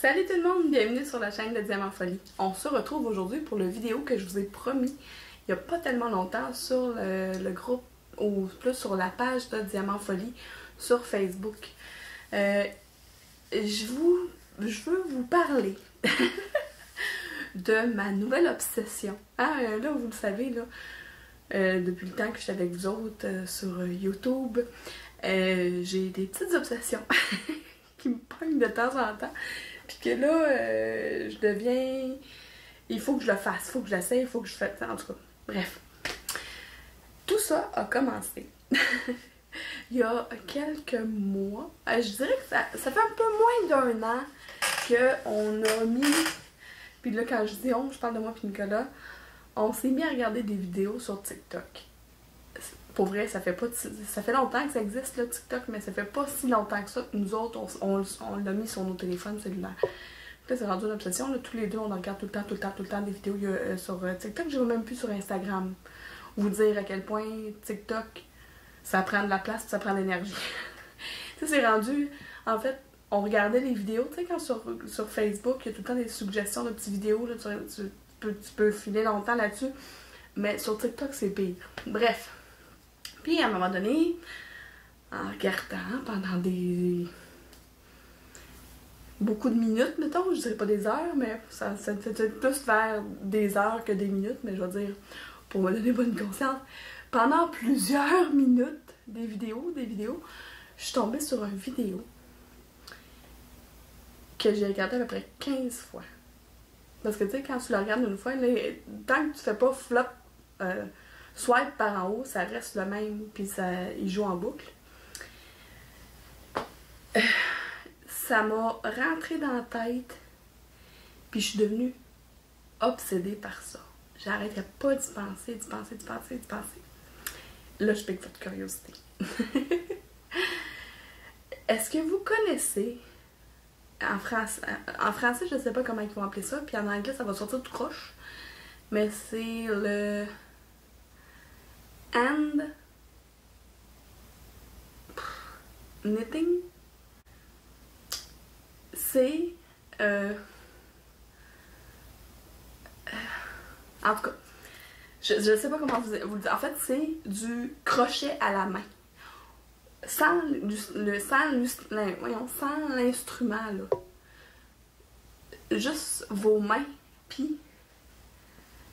Salut tout le monde, bienvenue sur la chaîne de Diamant Folie. On se retrouve aujourd'hui pour la vidéo que je vous ai promis il n'y a pas tellement longtemps sur le groupe ou plus sur la page de Diamant Folie sur Facebook. Je veux vous parler de ma nouvelle obsession. Là, vous le savez, là, depuis le temps que je suis avec vous autres sur YouTube, j'ai des petites obsessions qui me pognent de temps en temps. Puis que là, je deviens... Il faut que je le fasse, il faut que je l'essaie, il faut que je fasse... En tout cas, bref. Tout ça a commencé il y a quelques mois. Je dirais que ça fait un peu moins d'un an qu'on a mis... Puis là, quand je dis on, je parle de moi et Nicolas, on s'est mis à regarder des vidéos sur TikTok. Pour vrai, ça fait longtemps que ça existe, là, TikTok, mais ça fait pas si longtemps que ça que nous autres, on l'a mis sur nos téléphones cellulaires. Là, c'est rendu une obsession, là, tous les deux, on en regarde tout le temps des vidéos sur TikTok. Je vais même plus sur Instagram vous dire à quel point TikTok, ça prend de la place et ça prend de l'énergie. Tu sais, c'est rendu, en fait, on regardait les vidéos, tu sais, quand sur Facebook, il y a tout le temps des suggestions de petites vidéos, là, tu peux filer longtemps là-dessus, mais sur TikTok, c'est pire. Bref. Puis à un moment donné, en regardant pendant beaucoup de minutes, mettons, je dirais pas des heures, mais ça fait plus vers des heures que des minutes, mais je vais dire, pour me donner bonne conscience, pendant plusieurs minutes, des vidéos, je suis tombée sur une vidéo que j'ai regardée à peu près 15 fois. Parce que tu sais, quand tu la regardes une fois, là, tant que tu fais pas flop, swipe par en haut, ça reste le même, puis il joue en boucle. Ça m'a rentré dans la tête, puis je suis devenue obsédée par ça. J'arrêtais pas d'y penser. Là, je pique votre curiosité. Est-ce que vous connaissez, en français, je sais pas comment ils vont appeler ça, puis en anglais, ça va sortir tout croche, mais c'est le hand knitting. C'est en tout cas, je sais pas comment vous le dire. En fait, c'est du crochet à la main. Sans l'instrument, là. Juste vos mains, puis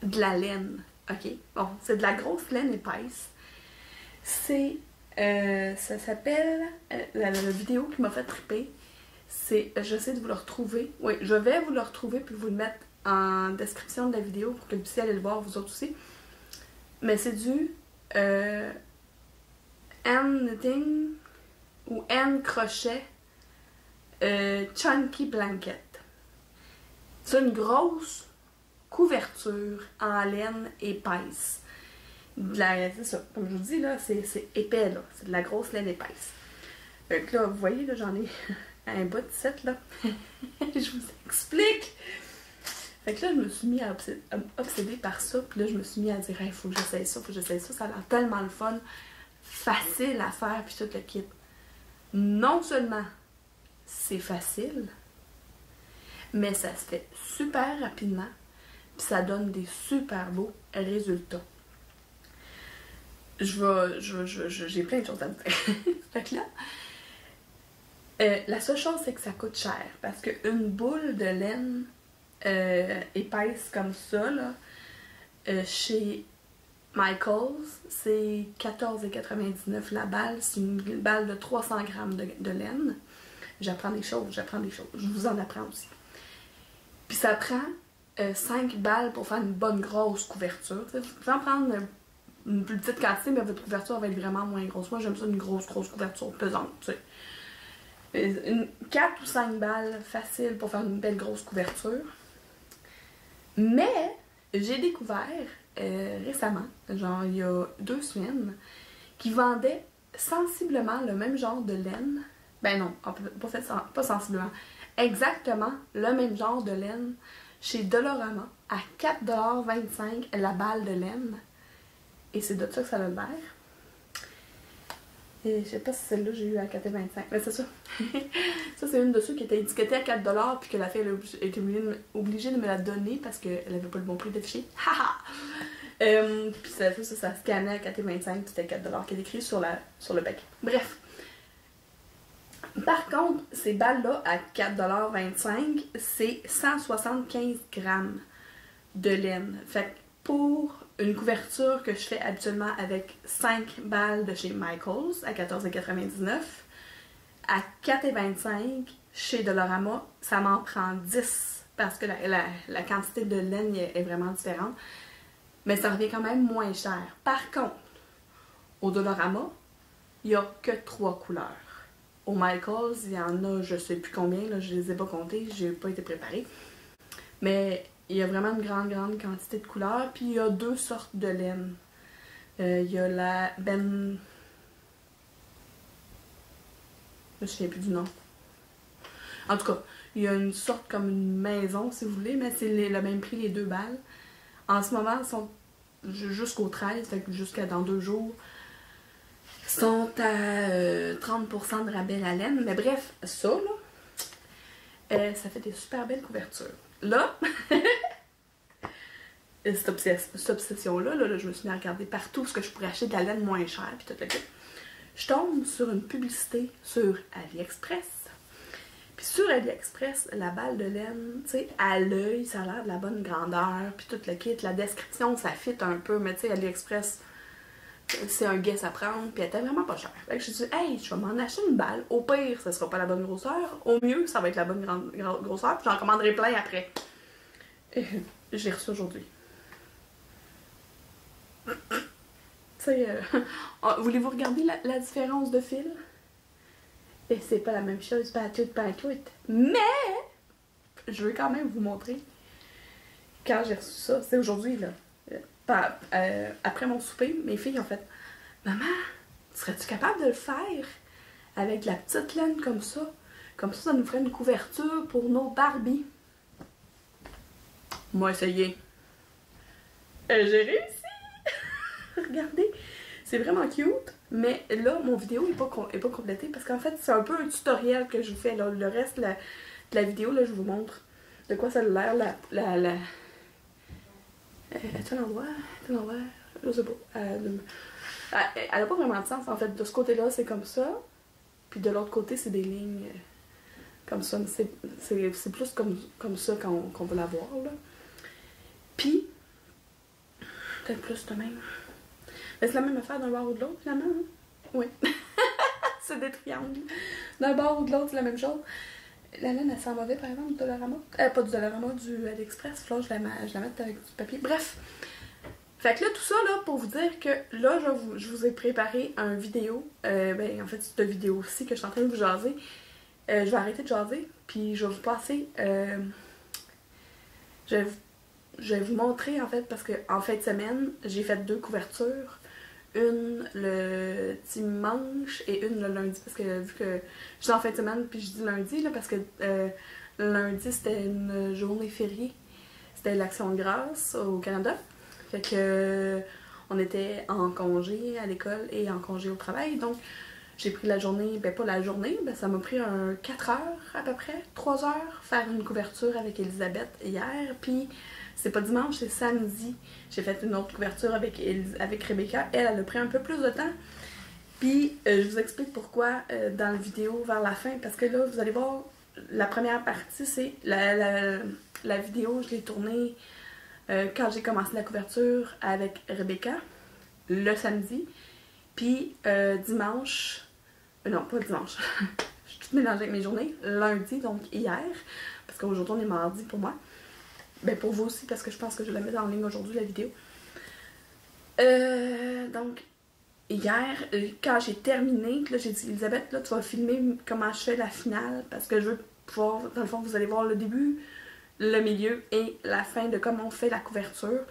de la laine. OK? Bon, c'est de la grosse laine épaisse. C'est... ça s'appelle... la vidéo qui m'a fait triper, c'est... J'essaie de vous le retrouver. Oui, je vais vous le retrouver puis vous le mettre en description de la vidéo pour que vous puissiez aller le voir vous autres aussi. Mais c'est du... hand knitting ou hand crochet chunky blanket. C'est une grosse couverture en laine épaisse. C'est ça, comme je vous dis, là, c'est épais, là. C'est de la grosse laine épaisse. Donc là, vous voyez, là, j'en ai un bas de 7, là. Je vous explique. Fait que là, je me suis mis à obséder par ça. Puis là, je me suis mis à dire, il faut que j'essaye ça, Ça a l'air tellement le fun. Facile à faire, puis tout le kit. Non seulement c'est facile, mais ça se fait super rapidement, puis ça donne des super beaux résultats. J'ai plein de choses à vous dire. Fait que là, la seule chose, c'est que ça coûte cher, parce qu'une boule de laine épaisse comme ça, là, chez Michaels, c'est 14,99 la balle. C'est une balle de 300 grammes de laine. J'apprends des choses. Je vous en apprends aussi. Puis ça prend 5 balles pour faire une bonne grosse couverture. Vous pouvez en prendre une plus petite quantité, mais votre couverture va être vraiment moins grosse. Moi, j'aime ça une grosse couverture pesante. Tu sais. 4 ou 5 balles facile pour faire une belle grosse couverture. Mais j'ai découvert récemment, genre il y a 2 semaines, qui vendaient sensiblement le même genre de laine. Ben non, pas sensiblement. Exactement le même genre de laine chez Dollarama à 4,25 $ la balle de laine. Et c'est de ça que ça a l'air. Et je sais pas si celle-là j'ai eu à 4,25. Mais c'est ça. Ça, c'est une de ceux qui était étiquetée à 4$ puis que la fille a été obligée de me la donner parce qu'elle avait pas le bon prix d'affiché. Haha! Puis ça scannait à 4,25 puis c'était 4$ qui est écrit sur le bec. Bref. Par contre, ces balles-là à 4,25$, c'est 175 grammes de laine. Fait que pour une couverture que je fais habituellement avec 5 balles de chez Michaels à 14,99$, à 4,25$ chez Dollarama, ça m'en prend 10 parce que la quantité de laine est vraiment différente. Mais ça revient quand même moins cher. Par contre, au Dollarama, il n'y a que 3 couleurs. Au Michaels, il y en a je sais plus combien, là, je les ai pas comptés, j'ai pas été préparée. Mais il y a vraiment une grande quantité de couleurs. Puis il y a 2 sortes de laine. Il y a la Ben... Je me souviens plus du nom. En tout cas, il y a une sorte comme une maison, si vous voulez, mais c'est le même prix, les 2 balles. En ce moment, ils sont jusqu'au 13, fait que jusqu'à dans 2 jours, sont à 30% de rabais la laine. Mais bref, ça, là, ça fait des super belles couvertures. Là, cette obsession-là, je me suis mis à regarder partout ce que je pourrais acheter de la laine moins chère, puis tout le truc. Je tombe sur une publicité sur AliExpress. Puis sur AliExpress, la balle de laine, tu sais, à l'œil, ça a l'air de la bonne grandeur, puis tout le kit, la description, ça fit un peu, mais tu sais, AliExpress, c'est un guess à prendre, puis elle était vraiment pas chère. Fait que je me suis dit, hey, je vais m'en acheter une balle. Au pire, ça sera pas la bonne grosseur. Au mieux, ça va être la bonne grosseur, puis j'en commanderai plein après. J'ai reçu aujourd'hui. Tu sais, voulez-vous regarder la différence de fil? Et c'est pas la même chose, pas tout. Mais, je veux quand même vous montrer quand j'ai reçu ça. C'est aujourd'hui, là. Après mon souper, mes filles ont fait « Maman, serais-tu capable de le faire avec la petite laine comme ça? Comme ça nous ferait une couverture pour nos Barbie. » Moi, essayé. J'ai réussi! Regardez, c'est vraiment cute. Mais là, mon vidéo n'est pas complétée parce qu'en fait, c'est un peu un tutoriel que je vous fais. Là. Le reste de la vidéo, là, je vous montre de quoi ça a l'air, tel endroit, je sais pas. Elle a pas vraiment de sens, en fait. De ce côté-là, c'est comme ça. Puis de l'autre côté, c'est des lignes comme ça. C'est plus comme ça qu'on veut la voir, là. Puis, peut-être plus de même. Mais c'est la même affaire d'un bord ou de l'autre, finalement. Hein? Oui. C'est des triangles. D'un bord ou de l'autre, c'est la même chose. La laine, elle sent mauvais, par exemple, du Dollarama. Pas du Dollarama, du AliExpress. Là, je la mets avec du papier. Bref. Fait que là, tout ça, là, pour vous dire que là, je vous ai préparé un vidéo. En fait, cette vidéo-ci que je suis en train de vous jaser. Je vais arrêter de jaser. Puis je vais vous passer... je vais vous montrer, en fait, parce qu'en fin de semaine, j'ai fait 2 couvertures. Une le dimanche et une le lundi. Parce que vu que je suis en fin de semaine, puis je dis lundi, là, parce que lundi, c'était une journée fériée. C'était l'Action de grâce au Canada. Fait que on était en congé à l'école et en congé au travail. Donc, j'ai pris la journée, pas la journée, ça m'a pris 4 heures à peu près, 3 heures, faire une couverture avec Elisabeth hier. Puis, c'est pas dimanche, c'est samedi. J'ai fait une autre couverture avec Rebecca. Elle a pris un peu plus de temps. Puis, je vous explique pourquoi dans la vidéo vers la fin. Parce que là, vous allez voir, la première partie, c'est la vidéo, je l'ai tournée quand j'ai commencé la couverture avec Rebecca, le samedi. Puis, dimanche... non, pas dimanche. Je suis toute mélangée avec mes journées. Lundi, donc hier. Parce qu'aujourd'hui, on est mardi pour moi. Pour vous aussi, parce que je pense que je vais la mettre en ligne aujourd'hui, la vidéo. Donc, hier, quand j'ai terminé, là, j'ai dit, Elisabeth, là, tu vas filmer comment je fais la finale, parce que je veux pouvoir, dans le fond, vous allez voir le début, le milieu et la fin de comment on fait la couverture.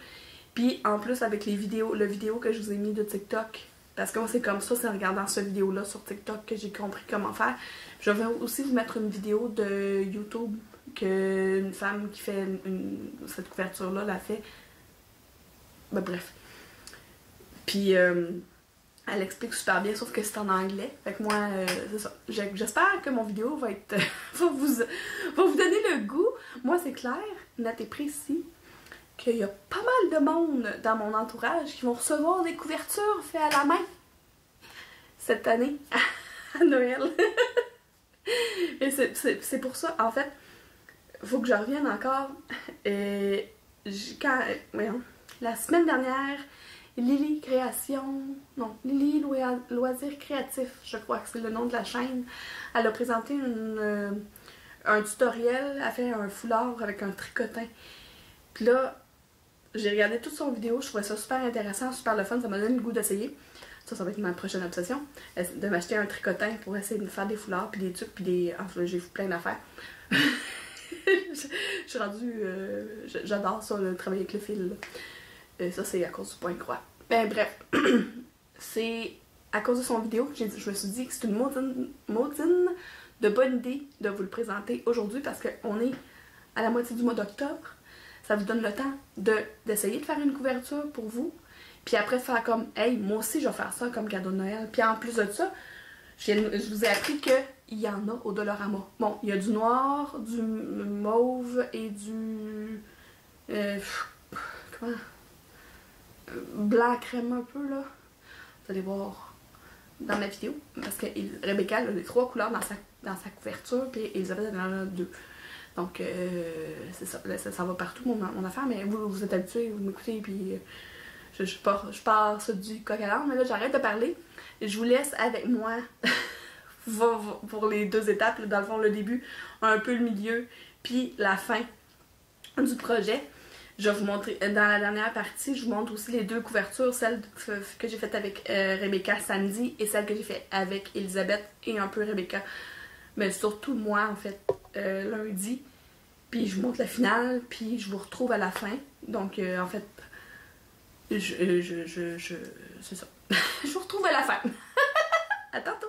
Puis, en plus, avec le vidéo que je vous ai mis de TikTok, parce que moi, c'est comme ça, c'est en regardant cette vidéo-là sur TikTok que j'ai compris comment faire. Je vais aussi vous mettre une vidéo de YouTube qu'une femme qui fait cette couverture-là l'a fait. Bref. Puis, Elle explique super bien, sauf que c'est en anglais. Fait que moi, c'est ça. J'espère que mon vidéo va être va vous donner le goût. Moi, c'est clair, net et précis, qu'il y a pas mal de monde dans mon entourage qui vont recevoir des couvertures faites à la main cette année à Noël. Et c'est pour ça, en fait, faut que je revienne encore. Voyons, la semaine dernière, Lily Création, non, Lily Loisirs Créatifs, je crois que c'est le nom de la chaîne. Elle a présenté un tutoriel, elle a fait un foulard avec un tricotin. Puis là, j'ai regardé toute son vidéo, je trouvais ça super intéressant, super le fun, ça m'a donné le goût d'essayer. Ça va être ma prochaine obsession, de m'acheter un tricotin pour essayer de faire des foulards, puis des trucs, puis des... Enfin, j'ai fait plein d'affaires. Je suis rendue... J'adore ça, travailler avec le fil. Ça, c'est à cause du point de croix. Ben bref, c'est à cause de son vidéo que je me suis dit que c'est une maudine de bonne idée de vous le présenter aujourd'hui parce qu'on est à la moitié du mois d'octobre. Ça vous donne le temps d'essayer de faire une couverture pour vous. Puis après de faire comme, hey, moi aussi je vais faire ça comme cadeau de Noël. Puis en plus de ça, je vous ai appris qu'il y en a au Dollarama. Bon, il y a du noir, du mauve et du... comment? Blanc crème un peu là. Vous allez voir dans ma vidéo. Parce que Rebecca elle a les 3 couleurs dans sa couverture, puis Elisabeth elle en a 2. Donc c'est ça. Là, ça va partout mon affaire, mais vous êtes habitués, vous m'écoutez, puis je pars sur du coq à l'âne, mais là j'arrête de parler. Je vous laisse avec moi pour les 2 étapes, là, dans le fond le début, un peu le milieu, puis la fin du projet. Je vais vous montrer, dans la dernière partie, je vous montre aussi les 2 couvertures, celle que j'ai faite avec Rebecca samedi et celle que j'ai faite avec Elisabeth et un peu Rebecca. Mais surtout moi, en fait, lundi. Puis je vous montre la finale, puis je vous retrouve à la fin. Donc, en fait, c'est ça. Je vous retrouve à la fin. À tantôt.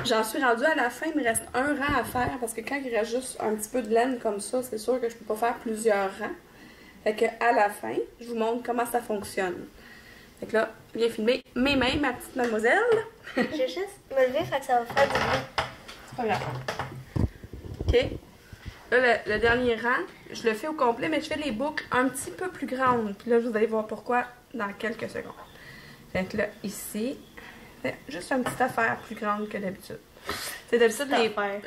J'en suis rendue à la fin, il me reste un rang à faire parce que quand il reste juste un petit peu de laine comme ça, c'est sûr que je peux pas faire plusieurs rangs. Fait que à la fin, je vous montre comment ça fonctionne. Fait que là, viens filmer mes mains, ma petite mademoiselle. Je vais juste me lever, fait que ça va faire du bruit. C'est pas grave. OK. Là, le dernier rang, je le fais au complet, mais je fais les boucles un petit peu plus grandes. Puis là, vous allez voir pourquoi dans quelques secondes. Fait que là, ici, juste une petite affaire plus grande que d'habitude. C'est d'habitude,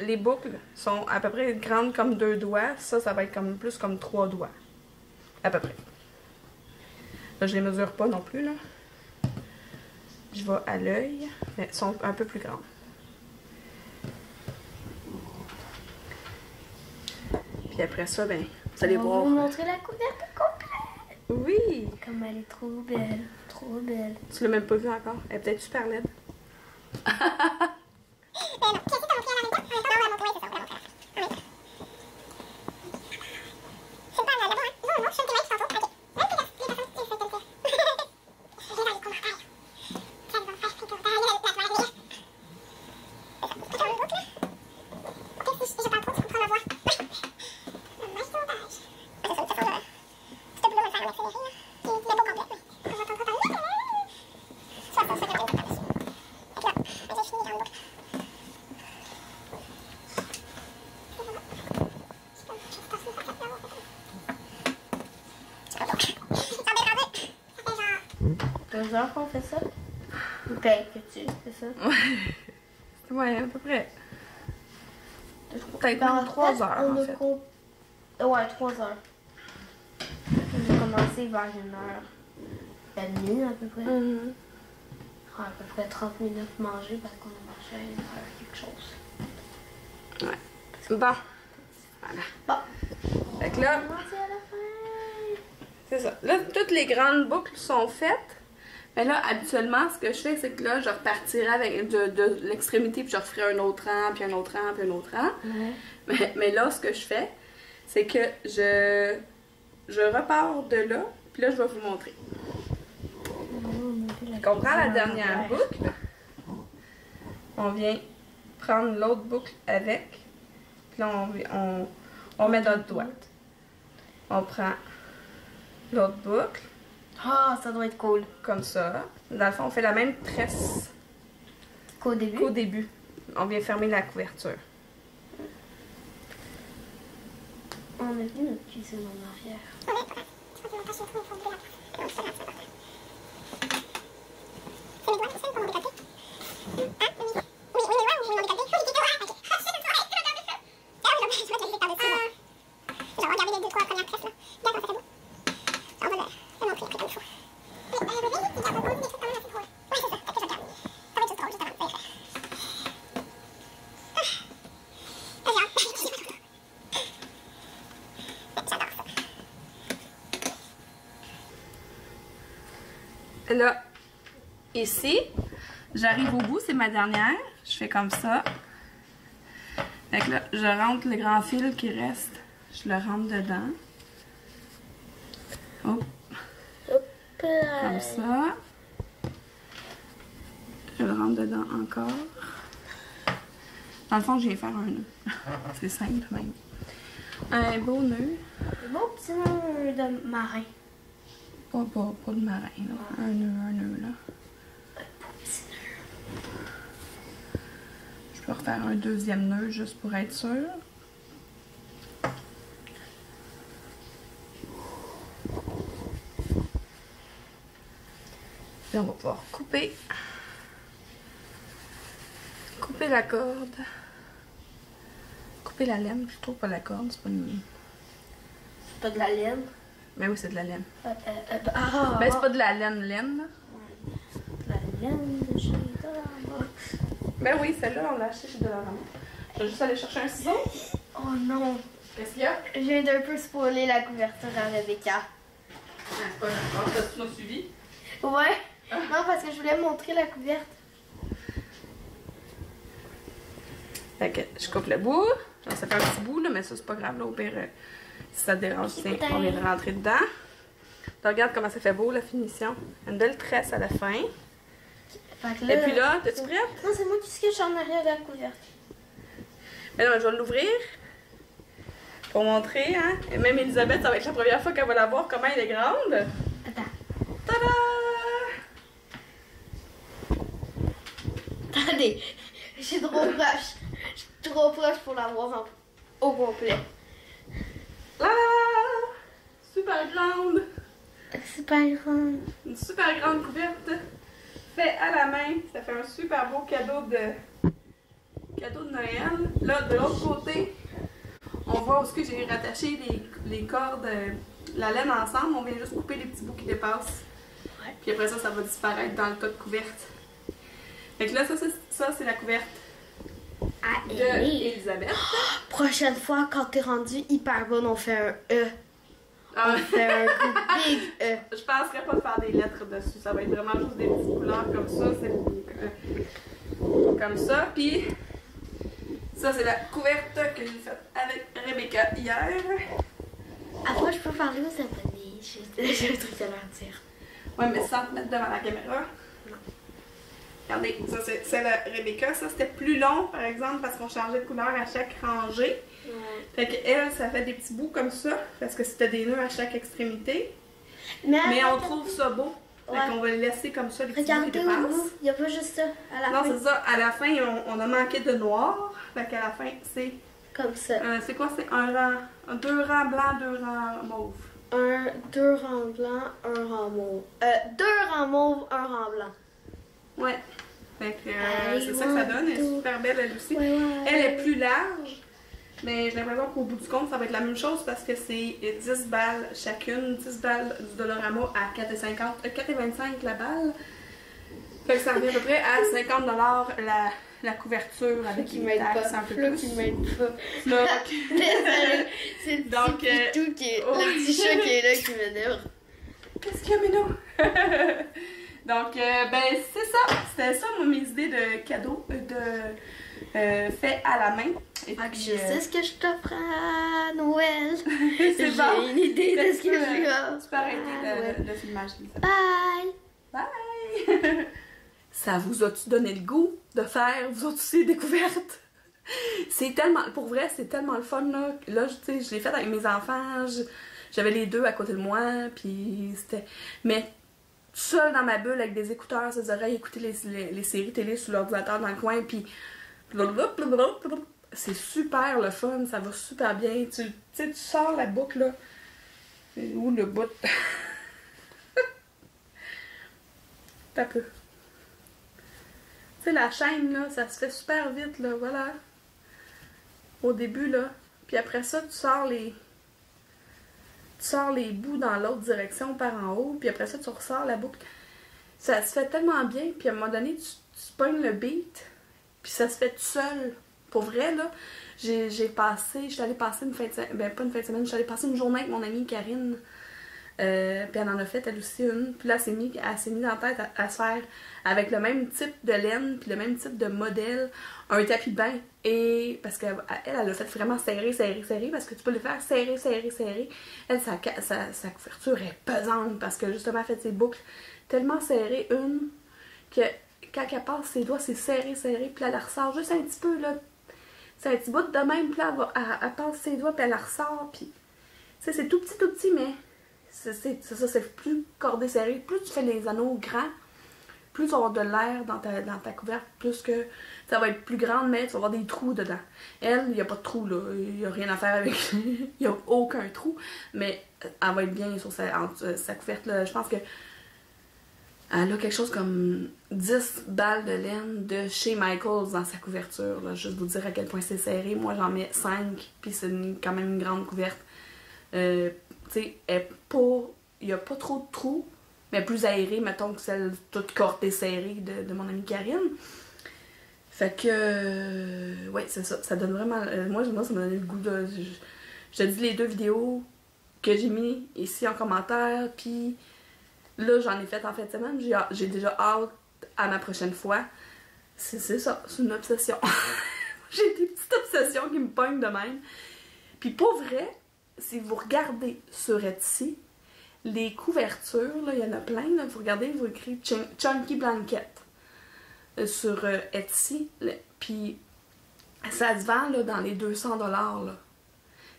les boucles sont à peu près grandes comme 2 doigts. Ça va être comme plus comme 3 doigts. À peu près. Là, je les mesure pas non plus, là. Je vais à l'œil, mais elles sont un peu plus grandes. Puis après ça, ben, vous allez voir. Je vais vous montrer la couverture complète. Oui! Comme elle est trop belle. Trop belle. Tu l'as même pas vu encore. Elle est peut-être super laide. Deux heures qu'on fait ça? Ben, que tu fais ça? Ouais, à peu près. Peut-être dans 3 heures, en fait. Ouais, 3 heures. J'ai commencé vers 1 heure. La nuit, à peu près. Mm-hmm. À peu près 30 minutes manger parce qu'on a mangé à 1 heure quelque chose. Ouais. Bon. Voilà. Bon. Fait que là, On est à la fin. c'est ça. Là, toutes les grandes boucles sont faites. Mais là, habituellement, ce que je fais, c'est que là, je repartirai avec de l'extrémité, puis je referai un autre rang, puis un autre rang, puis un autre rang. Ouais. Mais là, ce que je fais, c'est que je repars de là, puis là, je vais vous montrer. On prend la dernière boucle. On vient prendre l'autre boucle avec. Puis là, on met notre doigt. On prend l'autre boucle. Ah, ça doit être cool. Comme ça. Dans le fond, on fait la même tresse Qu'au début? qu'au début. On vient fermer la couverture. On a vu notre cuisine en arrière. Là, ici, j'arrive au bout, c'est ma dernière. Je fais comme ça. Fait que là, je rentre le grand fil qui reste. Je le rentre dedans. Hop. Comme ça. Je le rentre dedans encore. Dans le fond, je viens faire un nœud. C'est simple même. Un beau nœud. Un beau petit nœud de marin. Pas de marin, là. Un nœud, là. Un beau petit nœud. Je peux refaire un deuxième nœud juste pour être sûr. Puis on va pouvoir couper la corde. Couper la laine, plutôt pas la corde, c'est pas une... C'est pas de la laine? Ben oui, c'est de la laine. Ben Ah! c'est pas de la laine, là. La laine de chez Dollarama. Ben oui, celle-là, on l'a achetée chez Dollarama. Je vais juste aller chercher un ciseau. Oh non! Qu'est-ce qu'il y a? Je viens d'un peu spoiler la couverture à Rebecca. C'est pas grave, tu m'as suivi. Ouais? Non, parce que je voulais montrer la couverte. Fait que je coupe le bout. Ça fait un petit bout, là, mais ça, c'est pas grave. Là, au pire, si ça te dérange, tiens, on vient de rentrer dedans. Donc, regarde comment ça fait beau, la finition. Une belle tresse à la fin. Fait que là, Et puis là, t'es-tu prête? Non, c'est moi qui se cache en arrière de la couverte. Mais non, je vais l'ouvrir pour montrer, hein. Et même Elisabeth, ça va être la première fois qu'elle va la voir, comment elle est grande. Attends. Tada! Attendez, je suis trop proche. Je suis trop proche pour la voir au complet. Là, là, là! Super grande! Super grande. Une super grande couverte fait à la main. Ça fait un super beau cadeau de Noël. Là, de l'autre côté, on voit où j'ai rattaché les cordes, la laine ensemble. On vient juste couper les petits bouts qui dépassent. Ouais. Puis après ça, ça va disparaître dans le tas de couverte. Fait que là, ça c'est la couverte Ah, de et Elisabeth. prochaine fois, quand t'es rendu hyper bonne, on fait un E. Ah, On fait un big E. je penserais pas faire des lettres dessus. Ça va être vraiment juste des petites couleurs comme ça. C'est comme ça. Puis ça, c'est la couverte que j'ai faite avec Rebecca hier. Après, je peux parler aux abonnés. J'ai un truc à leur dire. Ouais, mais sans te mettre devant la caméra. Non. Regardez, ça c'est la Rebecca. Ça, c'était plus long, par exemple, parce qu'on changeait de couleur à chaque rangée. Ouais. Fait que elle, ça fait des petits bouts comme ça, parce que c'était des nœuds à chaque extrémité. Mais on trouve ça beau. Ouais. Fait qu'on va le laisser comme ça, les petits bouts qui regardez au bout, dépassent. il n'y a pas juste ça à la Non, fin. c'est ça. À la fin, on a manqué de noir. Fait qu'à la fin, c'est... Comme ça. c'est quoi? C'est deux rangs blancs, deux rangs mauves. Deux rangs blancs, un rang mauve. Deux rangs mauves, un rang blanc. Ouais. Fait que I c'est ça que ça want donne. Elle est to- super belle, elle aussi. Ouais. Elle est plus large. Mais j'ai l'impression qu'au bout du compte, ça va être la même chose parce que c'est 10 balles chacune. 10 balles du Dollarama à 4,50, 4,25 la balle. Fait que ça revient à peu près à 50 la couverture avec Qui les m'aide taxes pas. un peu Flo plus. qui m'aide pas. Là, Désolée, c'est le Donc, petit pitou qui est... oh. Le petit chat qui est là qui m'énerve. qu'est-ce qu'il y a, Méno? Donc, ben, c'est ça. C'était ça, moi, mes idées de cadeaux fait à la main. Et Fait que puis, je sais ce que je t'offre à Noël. c'est bon. J'ai une idée de ce que Tu peux je vais. arrêter le filmage. Lisa. Bye! Bye! Ça vous a-tu donné le goût de faire, vous autres aussi, découvertes? C'est tellement, pour vrai, c'est tellement le fun, là. Là, tu sais, je l'ai fait avec mes enfants, j'avais les deux à côté de moi, puis c'était... Mais seule dans ma bulle, avec des écouteurs, ses oreilles, écouter les séries télé sur l'ordinateur dans le coin, puis... C'est super le fun, ça va super bien. Tu sais, tu sors la boucle, là. Où le bout? T'as peu. Tu sais, la chaîne, là, ça se fait super vite, là, voilà. Au début, là. Puis après ça, tu sors les bouts dans l'autre direction par en haut, puis après ça, tu ressors la boucle. Ça se fait tellement bien, puis à un moment donné, tu pognes le beat, puis ça se fait tout seul. Pour vrai, là, je suis allée passer une fin de semaine, ben pas une fin de semaine, je suis allée passer une journée avec mon amie Karine. Puis elle en a fait elle aussi une. Puis là, elle s'est mis dans la tête à se faire avec le même type de laine, puis le même type de modèle, un tapis de bain. Et parce qu'elle a fait vraiment serré, parce que tu peux le faire serré. Elle, sa couverture est pesante parce que justement, elle fait ses boucles tellement serrées, que quand elle passe ses doigts, c'est serré. Puis là, elle ressort juste un petit peu, là. C'est un petit bout de même, puis là, elle passe ses doigts, puis elle ressort, puis... Tu sais, c'est tout petit, mais... C'est plus cordé serré. Plus tu fais les anneaux grands, plus tu vas avoir de l'air dans ta couverte, plus que ça va être plus grande, mais tu vas avoir des trous dedans. Elle, il n'y a pas de trous, là. Il n'y a rien à faire avec. Il n'y a aucun trou, mais elle va être bien sur sa couverte, là. Je pense que elle a quelque chose comme 10 balles de laine de chez Michaels dans sa couverture, là. Juste vous dire à quel point c'est serré. Moi, j'en mets 5, puis c'est quand même une grande couverte. Tu sais, il n'y a pas trop de trous, mais plus aérée, mettons, que celle toute cordée serrée de mon amie Karine. Fait que, ouais, c'est ça. Ça donne vraiment... moi, ça m'a donné le goût de... Je te dis les 2 vidéos que j'ai mis ici en commentaire, puis là, j'en ai fait en fin de semaine. J'ai déjà hâte à ma prochaine fois. C'est ça, c'est une obsession. J'ai des petites obsessions qui me pognent de même. Puis pour vrai, si vous regardez sur Etsy, les couvertures, là, il y en a plein, là, vous regardez, vous écrivez Chunky Blanket. sur Etsy, puis ça se vend là, dans les 200 $.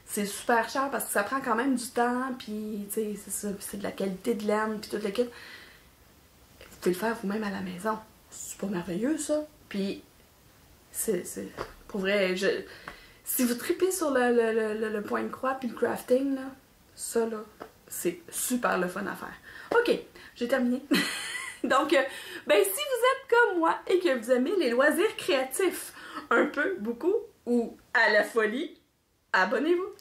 C'est super cher parce que ça prend quand même du temps, puis tu sais, c'est de la qualité de laine, puis toute l'équipe. Vous pouvez le faire vous-même à la maison. C'est pas merveilleux, ça? Puis, c'est pour vrai, si vous tripez sur le point de croix puis le crafting, là, ça, là, c'est super le fun à faire. OK, j'ai terminé. Donc, ben, si vous êtes comme moi et que vous aimez les loisirs créatifs un peu, beaucoup, ou à la folie, abonnez-vous!